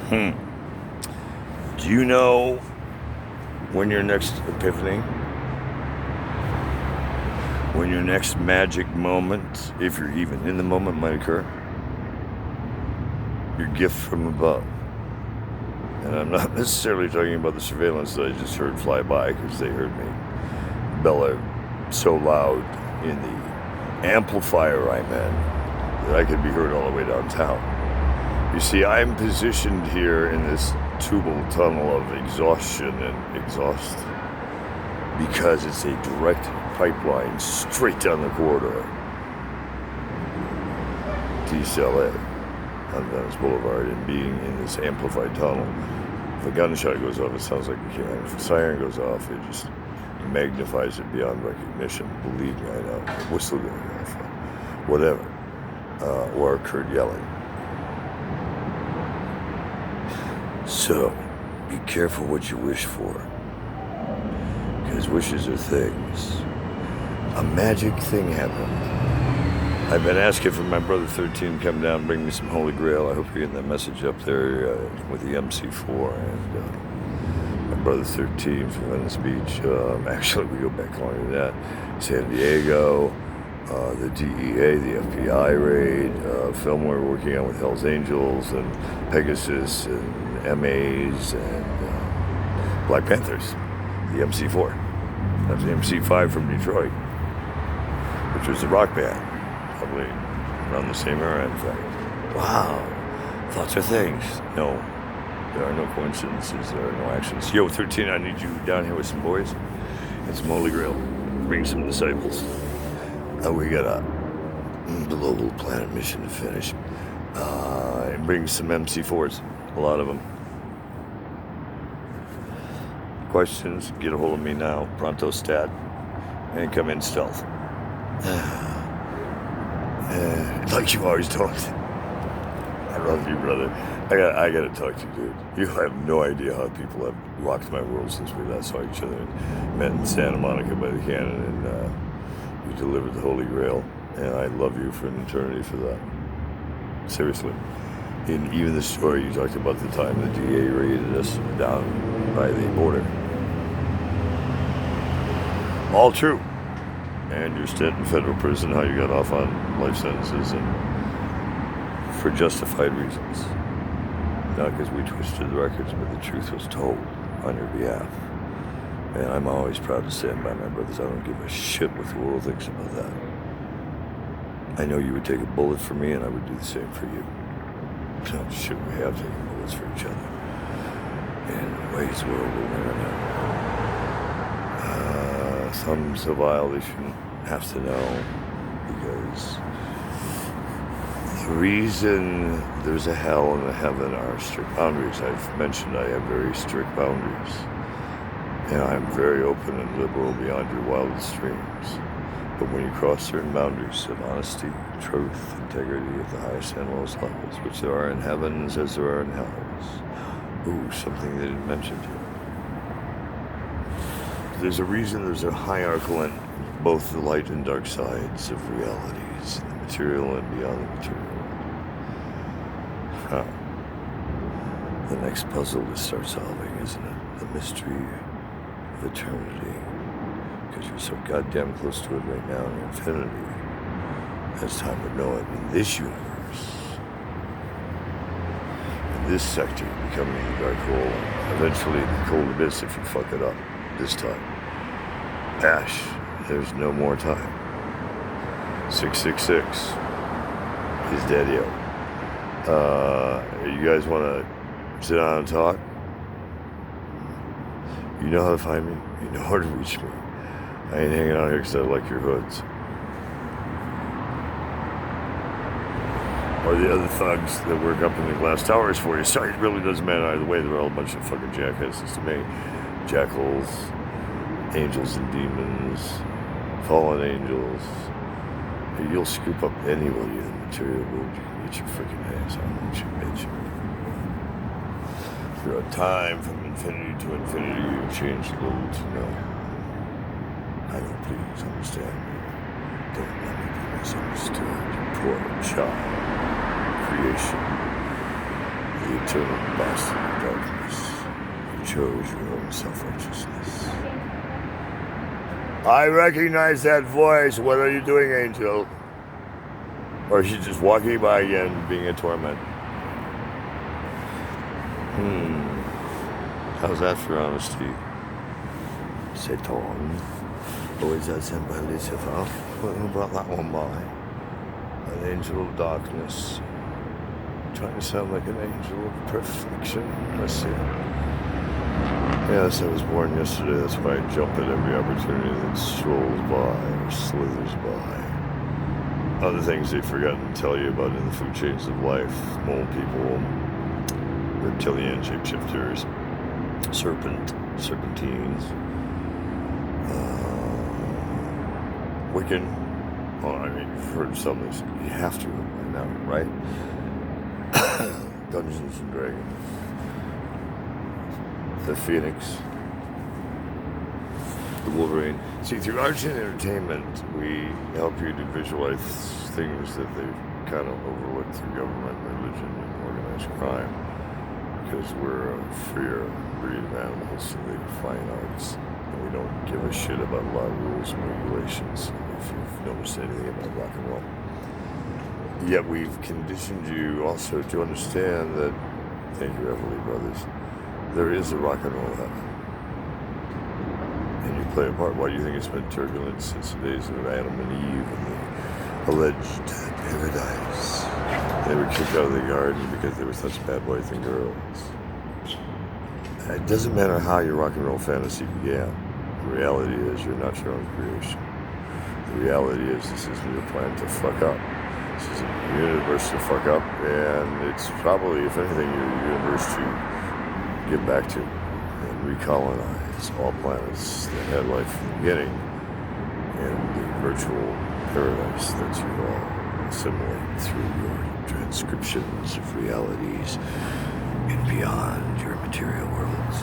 Do you know when your next epiphany, when your next magic moment, if you're even in the moment, might occur? Your gift from above. And I'm not necessarily talking about the surveillance that I just heard fly by, because they heard me bellow so loud in the amplifier I'm in that I could be heard all the way downtown. You see, I'm positioned here in this tubal tunnel of exhaustion and exhaust because it's a direct pipeline straight down the corridor to East LA on Venice Boulevard, and being in this amplified tunnel. If a gunshot goes off, it sounds like a cannon. If a siren goes off, it just magnifies it beyond recognition. Believe me, I know. A whistle going off, whatever, or a Kurt yelling. So, be careful what you wish for, because wishes are things. A magic thing happened. I've been asking for my brother 13 to come down and bring me some Holy Grail. I hope you're getting that message up there with the MC4 and my brother 13 from Venice Beach. Actually, we go back longer than that. San Diego, the DEA, the FBI raid, film we're working on with Hell's Angels and Pegasus and MAs and Black Panthers, the MC4. That's the MC5 from Detroit, which was a rock band. Probably around the same era, in fact. Wow. Thoughts are things. No. There are no coincidences. There are no actions. Yo, 13, I need you down here with some boys and some Holy Grail. Bring some disciples. We got a global planet mission to finish. And bring some MC4s. A lot of them. Questions? Get a hold of me now. Pronto stat. And come in stealth. Like you always talked. I love you, brother. I gotta talk to you, dude. You have no idea how people have rocked my world since we last saw each other and met in Santa Monica by the cannon, and you delivered the Holy Grail, and I love you for an eternity for that. Seriously. In even the story you talked about, the time the DA raided us down by the border. All true. And your stint in federal prison, how you got off on life sentences, and for justified reasons. Not because we twisted the records, but the truth was told on your behalf. And I'm always proud to stand by my brothers. I don't give a shit what the world thinks about that. I know you would take a bullet for me, and I would do the same for you. Oh, shit, we have taken bullets for each other. In ways the world will never know. Some so vile they shouldn't have to know, because the reason there's a hell and a heaven are strict boundaries. I've mentioned I have very strict boundaries, and I'm very open and liberal beyond your wildest dreams. But when you cross certain boundaries of honesty, truth, integrity at the highest and lowest levels, which there are in heavens as there are in hells. Ooh, something they didn't mention to you. There's a reason there's a hierarchy in both the light and dark sides of realities, the material and beyond the material. The next puzzle to start solving, isn't it? The mystery of eternity. Because you're so goddamn close to it right now in infinity. As time would know it in this universe. In this sector, becoming the dark hole. Eventually the cold abyss if you fuck it up. This time. Ash, there's no more time. 666 is Daddy-O. You guys want to sit down and talk? You know how to find me. You know how to reach me. I ain't hanging out here because I like your hoods. Or the other thugs that work up in the glass towers for you. Sorry, it really doesn't matter either way. They're all a bunch of fucking jackasses to me. Jackals, angels and demons, fallen angels. You'll scoop up anybody in the material world. You can get your freaking hands on, won't you, bitch? Throughout time, from infinity to infinity, you change little to no. I know, please understand me. Don't let me be misunderstood. Poor child. Creation. the eternal bastard of darkness. You chose your own self-righteousness. I recognize that voice. What are you doing, Angel? Or is she just walking by again, being a torment? How's that for honesty? Satan. Or is that sent by Lucifer? Who brought that one by? An angel of darkness. Trying to sound like an angel of perfection. Let's see. Yes, I was born yesterday. That's why I jump at every opportunity that strolls by or slithers by. Other things they've forgotten to tell you about in the food chains of life. Mole people, reptilian shapeshifters, serpentines, Wiccan. Well, I mean, you've heard some of this. You have to by now, right? Dungeons and Dragons. The Phoenix. The Wolverine. See, through arts and entertainment, we help you to visualize things that they've kind of overlooked through government, religion, and organized crime. Because we're a freer breed of animals in the fine arts. And we don't give a shit about law, rules, and regulations, if you've noticed anything about rock and roll. Yet we've conditioned you also to understand that, thank you, Everly Brothers, there is a rock and roll heaven. And you play a part. Why do you think it's been turbulent since the days of Adam and Eve and the alleged paradise? They were kicked out of the garden because they were such bad boys and girls. It doesn't matter how your rock and roll fantasy began. The reality is you're not your own creation. The reality is this isn't your plan to fuck up. This is a universe to fuck up, and it's probably, if anything, your universe to get back to and recolonize all planets that had life from the beginning and the virtual paradise that you all assimilate through your transcriptions of realities and beyond your material worlds.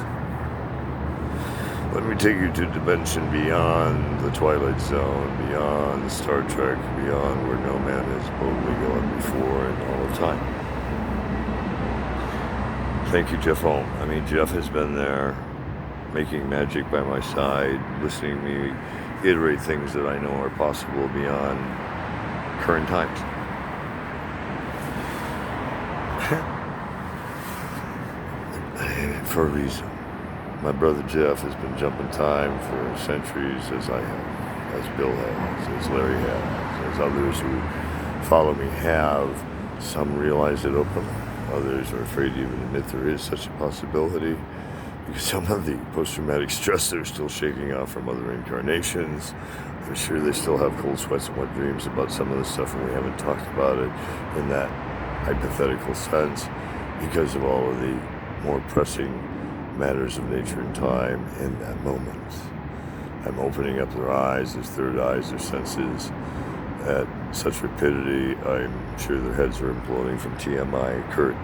Let me take you to a dimension beyond the Twilight Zone, beyond Star Trek, beyond where no man has boldly gone before in all of time. Thank you, Jeff Holm. I mean, Jeff has been there, making magic by my side, listening to me iterate things that I know are possible beyond current times. For a reason. My brother Jeff has been jumping time for centuries, as I have, as Bill has, as Larry has, as others who follow me have. Some realize it openly. Others are afraid to even admit there is such a possibility because some of the post-traumatic stress they're still shaking off from other incarnations. I'm sure they still have cold sweats and wet dreams about some of the stuff, and we haven't talked about it in that hypothetical sense because of all of the more pressing matters of nature and time in that moment. I'm opening up their eyes, their third eyes, their senses at such rapidity. I'm sure their heads are imploding from TMI, Kurt.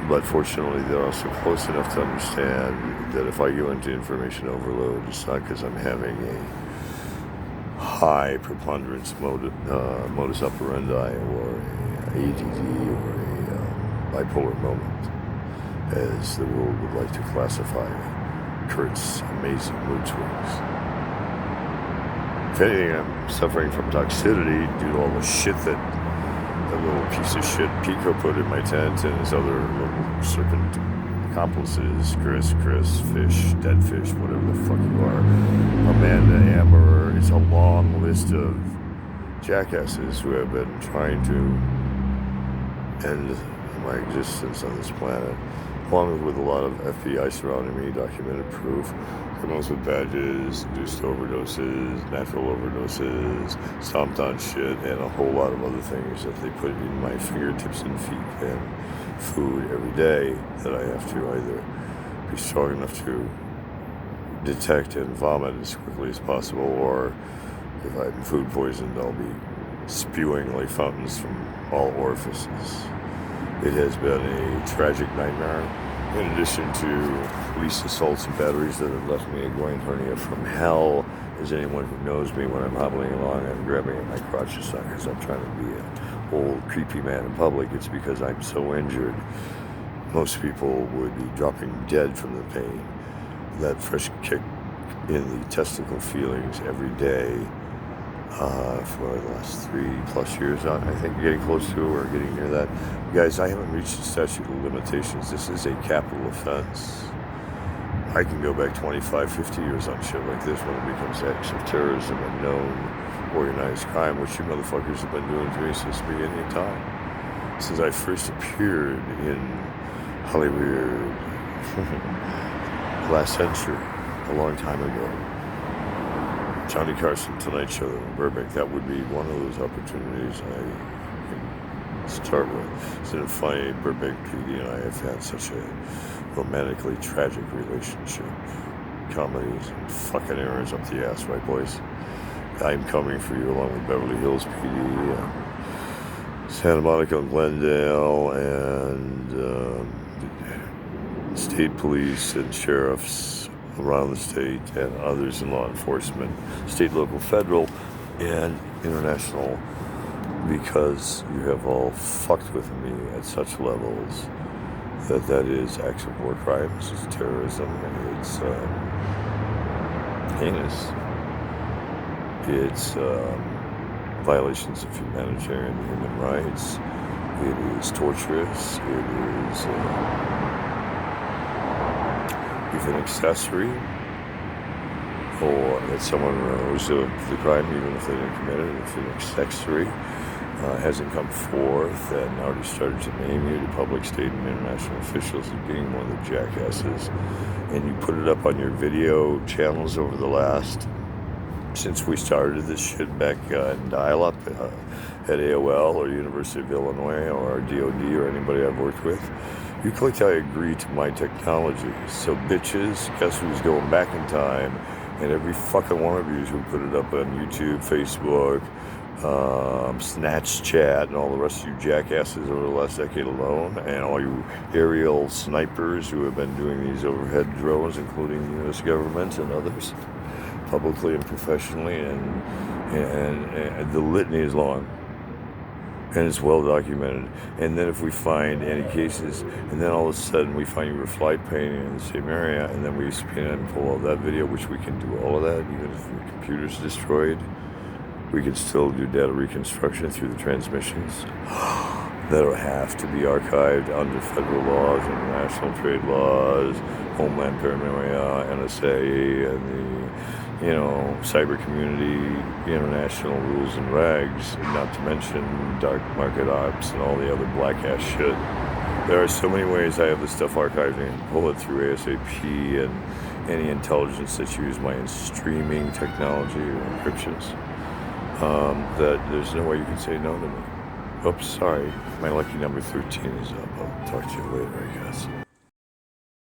But fortunately, they're also close enough to understand that if I go into information overload, it's not because I'm having a high preponderance modus operandi or a ADD or a bipolar moment, as the world would like to classify Kurt's amazing mood swings. If anything, I'm suffering from toxicity due to all the shit that the little piece of shit Pico put in my tent and his other little serpent accomplices, Chris, Fish, Dead Fish, whatever the fuck you are, Amanda, Amber. It's a long list of jackasses who have been trying to end my existence on this planet, along with a lot of FBI surrounding me, documented proof, criminals with badges, induced overdoses, natural overdoses, stomped on shit, and a whole lot of other things that they put in my fingertips and feet and food every day that I have to either be strong enough to detect and vomit as quickly as possible, or if I'm food poisoned, I'll be spewing like fountains from all orifices. It has been a tragic nightmare, in addition to police assaults and batteries that have left me a groin hernia from hell. As anyone who knows me, when I'm hobbling along, I'm grabbing at my crotch. It's not because I'm trying to be an old creepy man in public. It's because I'm so injured most people would be dropping dead from the pain. That fresh kick in the testicle feelings every day for the last 3+ years, I think, getting close to or getting near that. Guys, I haven't reached the statute of limitations. This is a capital offense. I can go back 25, 50 years on shit like this when it becomes acts of terrorism and known organized crime, which you motherfuckers have been doing to me since the beginning of time. Since I first appeared in Hollywood last century, a long time ago. Johnny Carson, Tonight Show in Burbank, that would be one of those opportunities I can start with. Isn't it funny, Burbank PD and I have had such a romantically tragic relationship. Comedies and fucking errors up the ass, right, boys? I'm coming for you along with Beverly Hills PD and Santa Monica and Glendale and state police and sheriffs around the state and others in law enforcement, state, local, federal, and international, because you have all fucked with me at such levels that is acts of war crimes, it's terrorism, it's heinous, it's violations of humanitarian and human rights, it is torturous, it is if an accessory, or that someone knows of the crime even if they didn't commit it, if an accessory hasn't come forth and already started to name you to public, state, and international officials as being one of the jackasses, and you put it up on your video channels over the last, since we started this shit back in dial-up at AOL or University of Illinois or DOD or anybody I've worked with, you clicked I agree to my technology. So bitches, guess who's going back in time? And every fucking one of you who put it up on YouTube, Facebook, Snatch Chat, and all the rest of you jackasses over the last decade alone, and all you aerial snipers who have been doing these overhead drones, including the U.S. government and others, publicly and professionally, and the litany is long. And it's well documented. And then if we find any cases, and then all of a sudden we find you were flight painting in the same area, and then we spin and pull all that video, which we can do all of that, even if the computer's destroyed, we can still do data reconstruction through the transmissions. That'll have to be archived under federal laws, international trade laws, Homeland Paranoia, NSA, and the cyber community, international rules and regs, not to mention dark market ops and all the other black ass shit. There are so many ways I have this stuff archived and can pull it through ASAP and any intelligence that's used my streaming technology or encryptions, that there's no way you can say no to me. Oops, sorry. My lucky number 13 is up. I'll talk to you later, I guess.